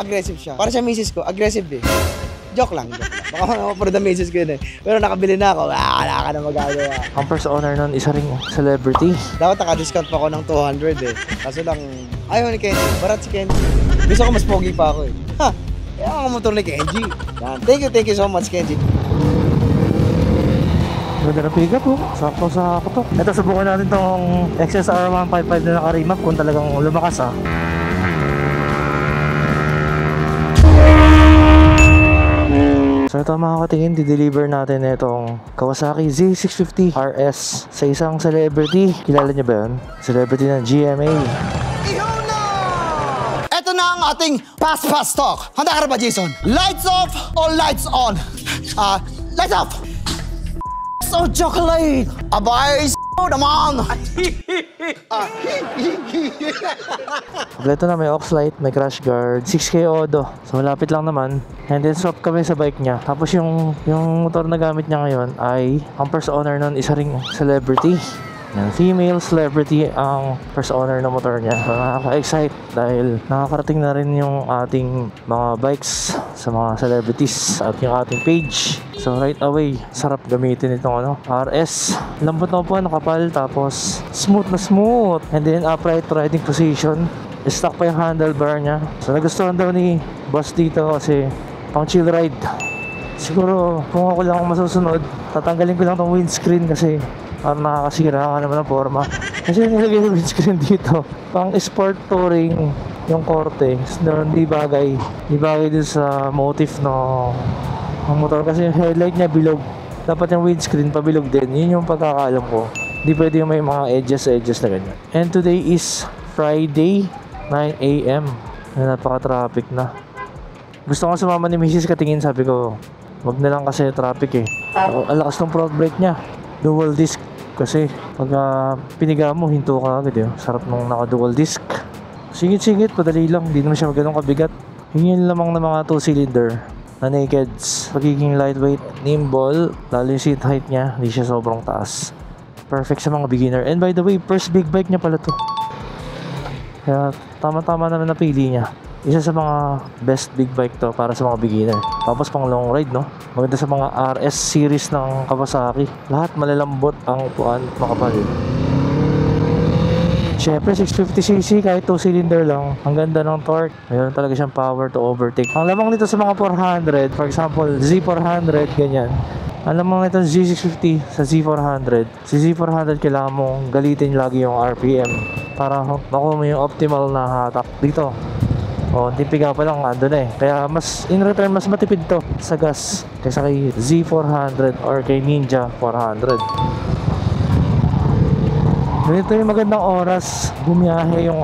aggressive siya. Para siya misis ko, aggressive eh. Joke lang. Baka for the misis ko yun eh. Pero nakabili na ako, wala ka na magagawa. Ang first owner nun, isa ring celebrity. Dapat naka-discount pa ako ng 200 eh. Kaso lang, ayaw ni Kenji. Barat si Kenji. Gusto ko mas pogi pa ako eh. Ha! Kaya ang motor ni Kenji. Thank you so much Kenji. Ganda ng pick up po. Sakto sa ako to. Ito, subukan natin tong XSR 155 na naka-remap kung talagang lumakas ah. So ito mga katingin, di-deliver natin itong Kawasaki Z650 RS sa isang celebrity. Kilala niyo ba yun? Celebrity ng GMA. Ito na ang ating fast talk. Handa ka na ba, Jason? Lights off or lights on? Lights off! So chocolate! Abay, naman! Kompleto na, may aux light, may crash guard, 6K Odo. So malapit lang naman. And then swap kami sa bike niya. Tapos yung motor na gamit niya ngayon ay ang first owner nun, isa ring celebrity. Yan, female celebrity ang first owner ng motor niya. So, nakaka-excite dahil nakakarating na rin yung ating mga bikes sa mga celebrities at yung ating page. So right away, sarap gamitin itong RS. Lambot na po, nakapal, tapos smooth na smooth. And then upright riding position. Stock pa yung handlebar niya. So nagustuhan daw ni boss dito kasi pang chill ride. Siguro kung ako lang ang masusunod, tatanggalin ko lang tong windscreen kasi parang nakakasira ka naman ng forma. Kasi nilagay yung windscreen dito pang sport touring yung korte. So, hindi bagay din sa motif ng motor kasi yung headlight niya bilog. Dapat yung windscreen pabilog din. Yun yung pagkakaalam ko. Hindi pwede yung may mga edges na ganyan. And today is Friday 9 AM na napaka-traffic na. Gusto ko sumama ni Mrs. Katingin, sabi ko wag na lang kasi traffic eh. Ang lakas ng front brake niya, dual disc. Kasi pag piniga mo, hinto ka agad yun. Sarap nung naka-dual disc. Singit-singit, padali lang. Hindi naman siya ganun kabigat. Yun yung lamang ng mga 2-cylinder na nakeds. Pagiging lightweight, nimble, lalo yung seat height niya, hindi siya sobrang taas. Perfect sa mga beginner. And by the way, first big bike niya pala to. Kaya tama-tama naman napili niya. Isa sa mga best big bike to para sa mga beginner. Tapos pang long ride, no? Maganda sa mga RS series ng Kawasaki. Lahat malalambot ang upuan at makapal. Siyempre 650cc kahit 2-cylinder lang. Ang ganda ng torque. Mayroon talaga siyang power to overtake. Ang lamang nito sa mga 400, for example Z400, ganyan. Ang lamang nito Z650 sa Z400. Sa Z400 kailangan mong galitin lagi yung RPM para makuha mo yung optimal na hatak dito. O, tipiga pa lang, ando na eh. Kaya mas, in return, mas matipid to sa gas kaysa kay Z400 or kay Ninja 400. Ganito yung magandang oras bumiyahe yung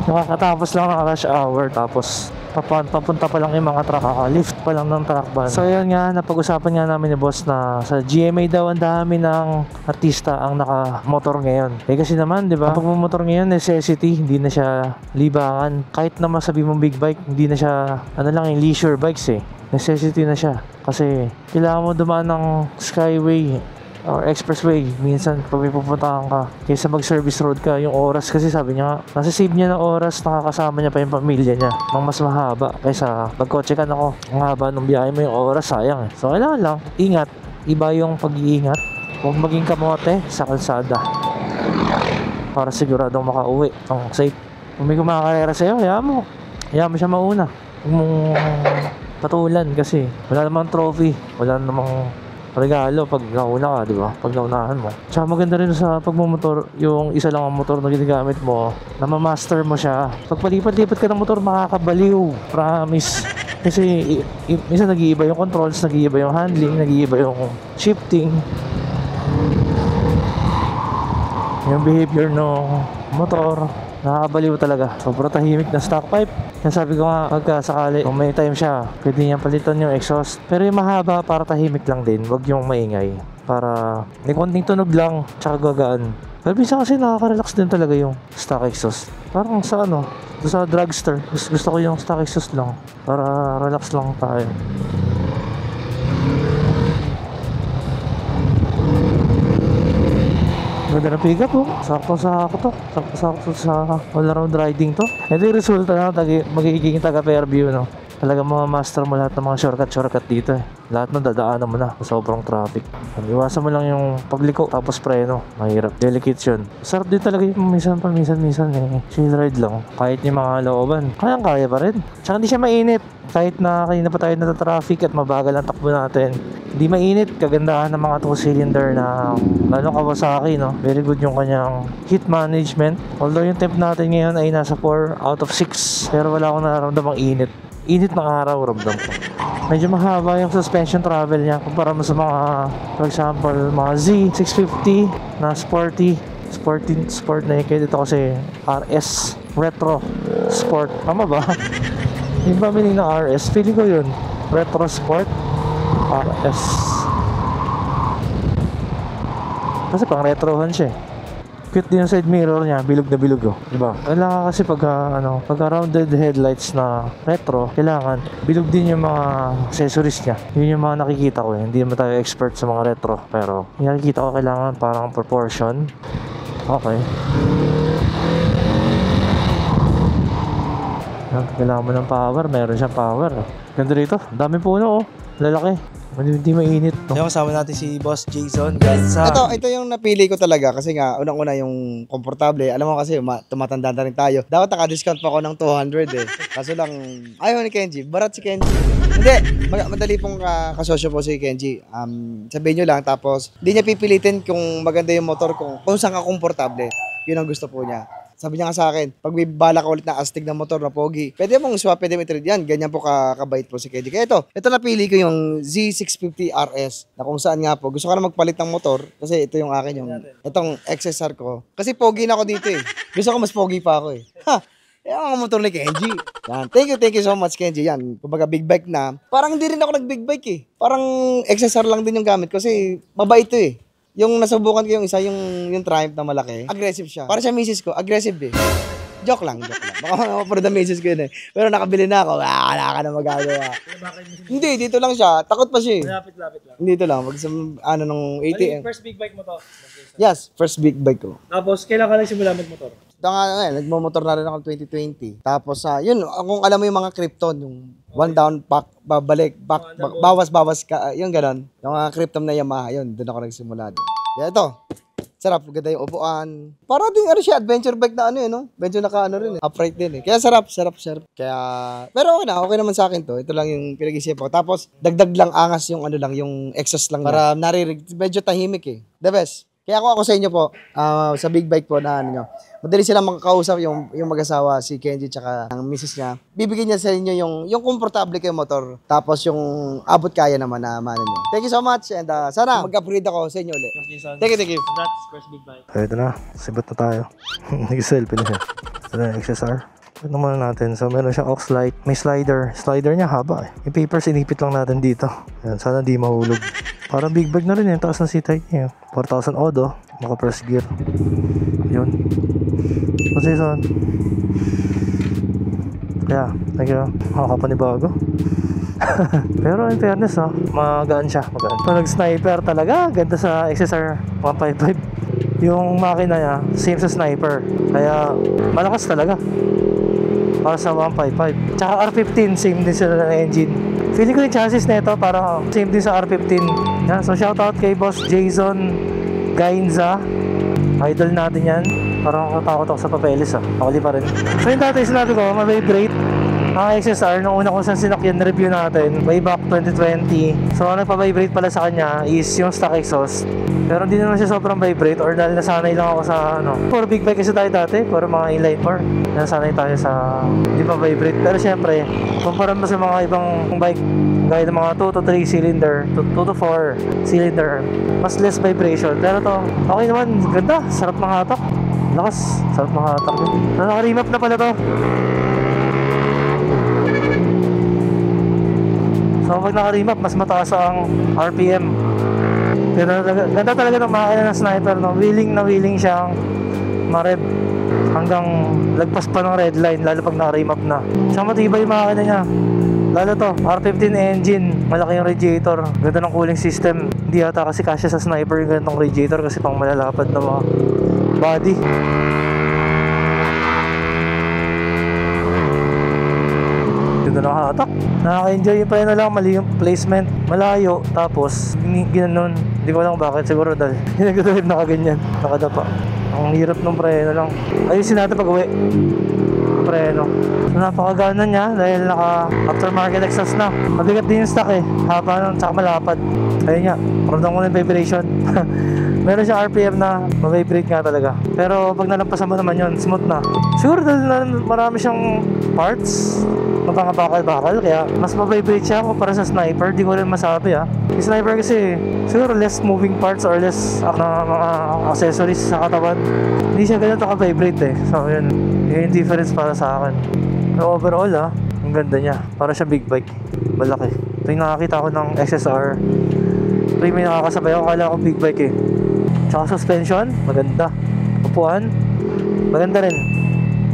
nakakatapos lang ng rush hour, tapos papunta pa lang yung mga truck, lift pa lang ng truck van. So yun nga, napag-usapan nga namin ni boss na sa GMA daw ang dami ng artista ang naka-motor ngayon. Eh kasi naman, di ba? Pag motor ngayon, necessity, hindi na siya libangan. Kahit na masabi mong big bike, hindi na siya, yung leisure bikes eh. Necessity na siya. Kasi kailangan mo dumaan ng skyway or expressway minsan pag may pupuntahan ka kaysa mag-service road ka. Yung oras kasi sabi niya, nasa-save niya ng oras, nakakasama niya pa yung pamilya niya ng mas mahaba kaysa pagkotse ka. Ako, ang haba ng biyahe mo, yung oras sayang eh. So kailangan lang ingat, iba yung pag-iingat. Huwag maging kamote sa kalsada para siguradong makauwi ang safe. Kung may kumakarera sa'yo, hayaan mo siya mauna. Huwag mong patulan kasi wala namang trophy, wala namang regalo pag nauna ka, di ba? Pag naunahan mo. Tsaka maganda rin sa pagmumotor, yung isa lang ang motor na ginagamit mo, na ma-master mo siya. Pag palipat-lipat ka ng motor, makakabaliw. Promise. Kasi minsan nag-iiba yung controls, nag-iiba yung handling, nag-iiba yung shifting. Yung behavior ng motor, nakakabaliw talaga. Sobrang tahimik na stock pipe. Kaya sabi ko nga, pagka sakali, kung may time siya, pwede niyang palitan yung exhaust. Pero yung mahaba, para tahimik lang din. Huwag yung maingay. Para may konting tunog lang, tsaka gagaan. Pero minsan kasi nakaka-relax din talaga yung stock exhaust. Parang sa sa drugstore. Gusto ko yung stock exhaust lang. Para relax lang tayo. Ganda ng pick up oh. Sakto sa all around riding to. Ito yung resulta na magiging taga Fairview, no? Talaga master mo lahat ng mga shortcut dito eh. Lahat ng dadaanan mo na sobrang traffic. Iwasan mo lang yung pagliko tapos preno. Mahirap. Delicate yun. Sarap din talaga yung minsan eh. Chill ride lang. Kahit yung mga looban, kaya pa rin. Tsaka hindi siya mainit. Kahit na kanina pa tayo nata-traffic at mabagal ang takbo natin. Hindi mainit. Kagandahan ng mga 2-cylinder na lalo Kawasaki, no? Very good yung kanyang heat management. Although yung temp natin ngayon ay nasa 4 out of 6. Pero wala akong nararamdamang init. Init ng araw, ramdam ko. Medyo mahaba yung suspension travel niya kumpara mo sa mga, for example, mga Z650 na sport naked. Ito kasi RS Retro Sport. Tama ba? Yung pamili ng RS, feeling ko yun. Retro Sport RS. Kasi pang retrohan siya eh. Cute din yung side mirror niya, bilog na bilog oh. Diba? Kailangan kasi pagka rounded headlights na retro, kailangan bilog din yung mga accessories niya. Yun yung mga nakikita ko eh. Hindi naman tayo expert sa mga retro, pero yung nakikita ko kailangan parang proportion. Okay. Kailangan mo ng power, meron siyang power. Ganda rito, dami puno oh. Lalaki. Hindi mainit. No? Kasama natin si Boss Jason Gansa. Ito yung napili ko talaga kasi nga unang-una yung komportable. Alam mo kasi tumatanda na rin tayo. Dapat naka-discount pa ako ng 200 eh. Kaso lang ayaw ni Kenji. Barat si Kenji. Hindi, madali pong kasosyo po si Kenji. Sabihin nyo lang tapos hindi niya pipilitin kung maganda yung motor kung saan ka komportable. Yun ang gusto po niya. Sabi niya nga sa akin, pag may bala ka ulit na astig na motor na pogi, pwede mong swap, pwede mo i-trade yan. Ganyan po kabait po si Kenji. Kaya ito napili ko yung Z650 RS na kung saan nga po. Gusto ko na magpalit ng motor kasi ito yung akin, itong XSR ko. Kasi pogi na ako dito eh. Gusto ko mas pogi pa ako eh. Ha! Yung motor ni Kenji. Yan. Thank you so much Kenji. Yan. Kumbaga big bike na. Parang hindi rin ako nag-big bike eh. Parang XSR lang din yung gamit kasi mabait ito eh. Yung nasubukan ko yung isa, yung Triumph na malaki, aggressive siya. Para siya misis ko, aggressive eh. Joke lang. Baka for the misis ko yun eh. Pero nakabili na ako, wala ka na magagawa. Hindi, dito lang siya. Takot pa siya eh. Lapit lang. Dito lang, nung ATM. First big bike mo to? Yes, first big bike ko. Tapos, kailan ka nagsimula magmotor? Ito nga, nagmamotor na rin ako 2020. Tapos, yun, kung alam mo yung mga Krypton, yung one down, back, babalik, bawas ka, yung ganon. Yung mga Krypton na Yamaha, yun, doon ako nagsimula. Kaya ito, sarap, ganda yung upuan. Para din siya, adventure bike na Medyo rin upright din eh. Kaya sarap. Kaya, pero okay naman sa akin to. Ito lang yung pinag-isip ko. Tapos, dagdag lang angas yung yung exhaust lang. Para naririg, medyo tahimik eh. The best. Kaya ako sa inyo po, sa big bike po na madali silang makakausap yung mag-asawa, si Kenji tsaka ang misis niya. Bibigyan niya sa inyo yung komportable kayo motor. Tapos yung abot kaya naman na nyo. Thank you so much and sana mag-upgrade ako sa inyo ulit. Thank you. Congrats, first big bike. Ito na, sibot na tayo. Nag-selfie na siya. Ito na yung XSR. Ito naman natin. So meron siyang aux light. May slider. Slider niya haba eh. Yung papers inipit lang natin dito. Ayan, sana di mahulog. Parang big bag na rin yung taas ng seat height niya. 4,000 odo. Maka first gear. Yun. Kasi son. Kaya, makakapanibago. Pero in fairness magaan siya. Pag nag-sniper talaga, ganda sa XSR 155. Yung makina niya, same sa sniper. Kaya malakas talaga. Para sa 155. Tsaka R15, same din sila ng engine. Feeling ko yung chassis nito parang same din sa R15. Yan. So shoutout kay Boss Jason Gainza. Idol natin yan. Parang nakatakot ako sa papeles Pakuli pa rin. So yung dati sinabi ko, ma-vibrate ang XSR nung una kong sa sinakyan review natin way back 2020. So ang nagpa-vibrate pala sa kanya is yung stock exhaust. Pero hindi naman siya sobrang vibrate or dahil nasanay lang ako sa for big bike kasi tayo dati, for mga inline 4. Nasanay tayo sa hindi pa vibrate. Pero syempre, kumpara mo sa mga ibang bike gaya ng mga 2 to 3 cylinder, 2 to 4 cylinder, mas less vibration. Pero to, okay naman, ganda, sarap ng hatak. Lakas, sarap ng hatak. Naka-remap na pala to. So pag naka-remap, mas mataas ang RPM. Pero ganda talaga ng makina ng sniper, willing na willing siyang ma-rev hanggang lagpas pa ng red line, lalo pag naka-remap na. Saka matibay yung makina niya. Lalo to, R15 engine, malaki yung radiator, ganda ng cooling system. Hindi yata kasi kasya sa sniper yung ganitong radiator kasi pang malalapad na mga body. ganda ng hatak. Nakaka-enjoy yung pa yun na lang, mali yung placement, malayo, tapos ginanon. Hindi ko alam bakit, siguro dahil nag-drive nakaganyan, nakadapa. Ang hirap ng preno lang. Ayusin natin pag uwi. Preno. So, napakagana niya dahil naka aftermarket exhaust na. Mabigat din yung stock eh. Haba nun, tsaka malapad. Ayun nga, ramdam ko na yung vibration. Meron siya RPM na ma-vibrate nga talaga. Pero pag nalampasan mo naman yun, smooth na. Siguro dahil na marami siyang parts, mapangabakal-bakal, kaya mas ma-vibrate siya kumpara sa sniper. Di ko rin masabi ah. Yung sniper kasi, siguro less moving parts or less na mga accessories sa katawan. Hindi siya ganun ka-vibrate eh. So yun, yun yung difference para sa akin. Pero overall ah, ang ganda niya. Para siya big bike. Malaki. Ito yung nakakita ko ng XSR. Ito yung may nakakasabay ako, kala ko big bike eh. Tsaka suspension, maganda. Upuan, maganda rin.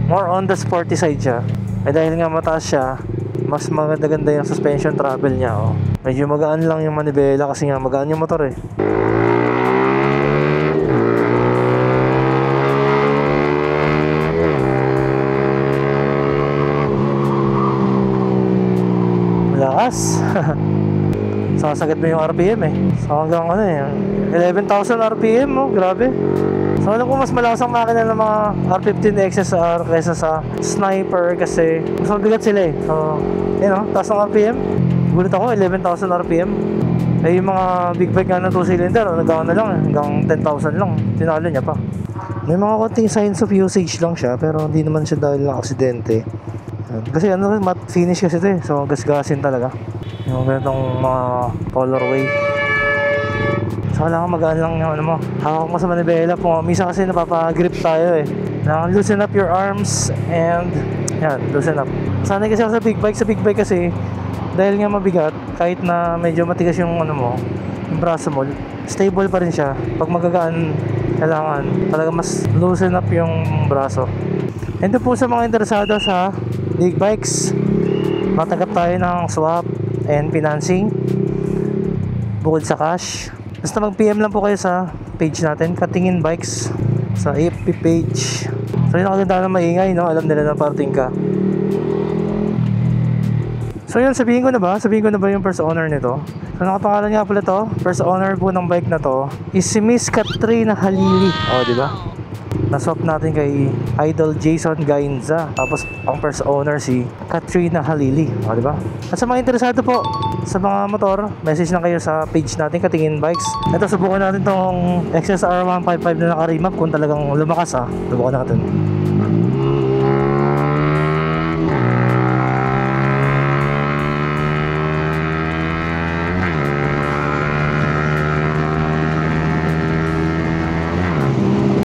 More on the sporty side siya. Eh dahil nga mataas siya, mas maganda-ganda yung suspension travel niya oh. Medyo magaan lang yung manibela kasi nga magaan yung motor eh. Malakas. Sasagad mo yung RPM eh. So hanggang ano eh, 11,000 RPM oh, grabe. So alam ko mas malakas ang makina ng mga R15 XSR kaysa sa Sniper kasi mas mabigat sila eh. So, yun oh, taas ng RPM. Gulit ako, 11,000 RPM. Eh yung mga big bike nga na 2 cylinder, nagawa na lang eh, hanggang 10,000 lang. Tinalo niya pa. May mga konting signs of usage lang siya, pero hindi naman siya dahil ng aksidente. Kasi ano, matte finish kasi ito eh. So gasgasin talaga. Yung ganitong mga colorway. So kailangan magaan lang yung ano mo. Hawak mo sa manibela po. Minsan kasi napapagrip tayo eh. Kailangan loosen up your arms and yan, loosen up. Sanay kasi ako sa big bike. Sa big bike kasi dahil nga mabigat, kahit na medyo matigas yung ano mo, yung braso mo, stable pa rin siya. Pag magagaan, kailangan talaga mas loosen up yung braso. And po sa mga interesado sa big bikes, matanggap tayo ng swap and financing bukod sa cash. Basta mag-PM lang po kayo sa page natin, Katingin Bikes, sa AFP page. So yun, nakaganda na maingay, no? Alam nila na parting ka. So yun, sabihin ko na ba yung first owner nito? So nakapangalan nga pala to, first owner po ng bike na to is si Miss Katrina Halili. O, di ba? Na-swap natin kay Idol Jason Gainza. Tapos ang first owner si Katrina Halili. O, diba? At sa mga interesado po sa mga motor, message lang kayo sa page natin, Katingin Bikes. Ito, subukan natin tong XSR 155 na naka-remap kung talagang lumakas ah. Subukan natin.